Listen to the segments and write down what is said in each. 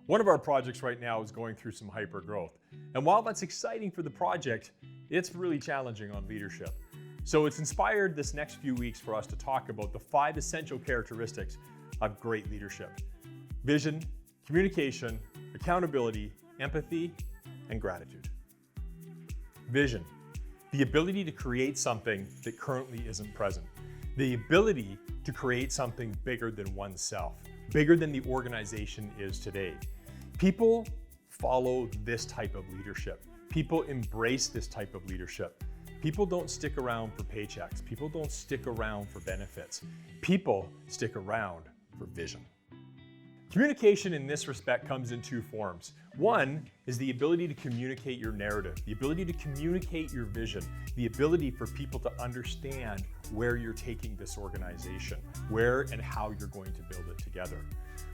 One of our projects right now is going through some hyper growth. And while that's exciting for the project, it's really challenging on leadership. So it's inspired this next few weeks for us to talk about the 5 essential characteristics of great leadership: vision, communication, accountability, empathy, and gratitude. Vision, the ability to create something that currently isn't present. The ability to create something bigger than oneself, bigger than the organization is today. People follow this type of leadership. People embrace this type of leadership. People don't stick around for paychecks. People don't stick around for benefits. People stick around for vision. Communication in this respect comes in 2 forms. One is the ability to communicate your narrative, the ability to communicate your vision, the ability for people to understand where you're taking this organization, where and how you're going to build it together.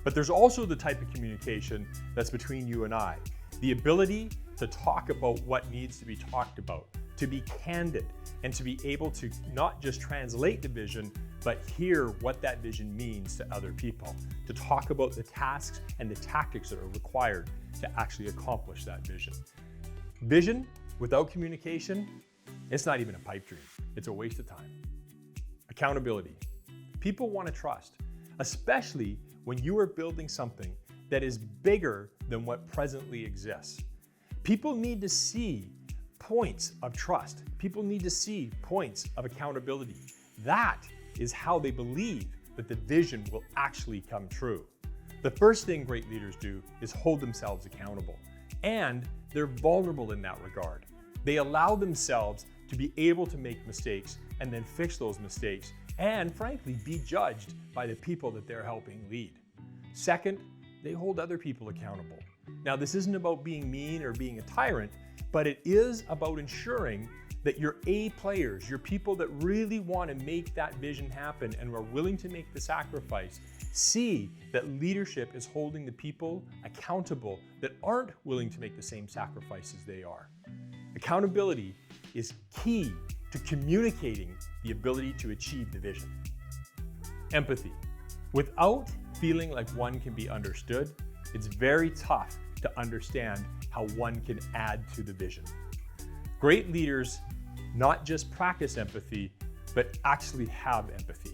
But there's also the type of communication that's between you and I, the ability to talk about what needs to be talked about, to be candid, and to be able to not just translate the vision, but hear what that vision means to other people, to talk about the tasks and the tactics that are required to actually accomplish that vision. Vision without communication, it's not even a pipe dream. It's a waste of time. Accountability. People want to trust, especially when you are building something that is bigger than what presently exists. People need to see points of trust. People need to see points of accountability. That is how they believe that the vision will actually come true. The first thing great leaders do is hold themselves accountable, and they're vulnerable in that regard. They allow themselves to be able to make mistakes and then fix those mistakes, and frankly, be judged by the people that they're helping lead. Second, they hold other people accountable. Now, this isn't about being mean or being a tyrant, but it is about ensuring that your A players, your people that really want to make that vision happen and are willing to make the sacrifice, see that leadership is holding the people accountable that aren't willing to make the same sacrifices they are. Accountability is key to communicating the ability to achieve the vision. Empathy. Without feeling like one can be understood, it's very tough to understand how one can add to the vision. Great leaders not just practice empathy, but actually have empathy.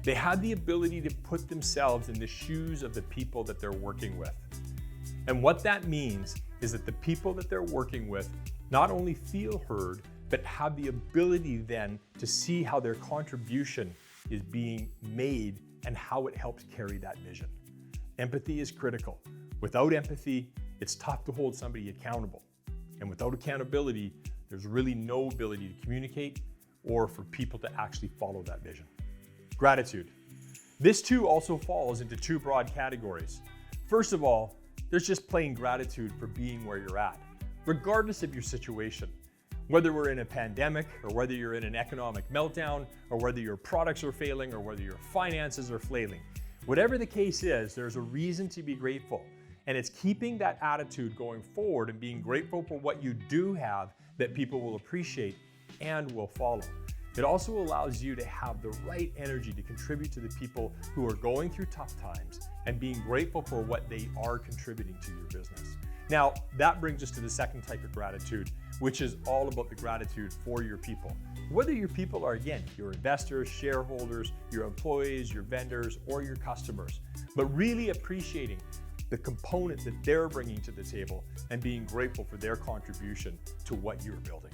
They have the ability to put themselves in the shoes of the people that they're working with. And what that means is that the people that they're working with not only feel heard, but have the ability then to see how their contribution is being made and how it helps carry that vision. Empathy is critical. Without empathy, it's tough to hold somebody accountable. And without accountability, there's really no ability to communicate or for people to actually follow that vision. Gratitude. This too also falls into 2 broad categories. First of all, there's just plain gratitude for being where you're at, regardless of your situation. Whether we're in a pandemic, or whether you're in an economic meltdown, or whether your products are failing, or whether your finances are flailing. Whatever the case is, there's a reason to be grateful. And it's keeping that attitude going forward and being grateful for what you do have that people will appreciate and will follow. It also allows you to have the right energy to contribute to the people who are going through tough times and being grateful for what they are contributing to your business. Now, that brings us to the second type of gratitude, which is all about the gratitude for your people. Whether your people are, again, your investors, shareholders, your employees, your vendors, or your customers, but really appreciating the component that they're bringing to the table and being grateful for their contribution to what you're building.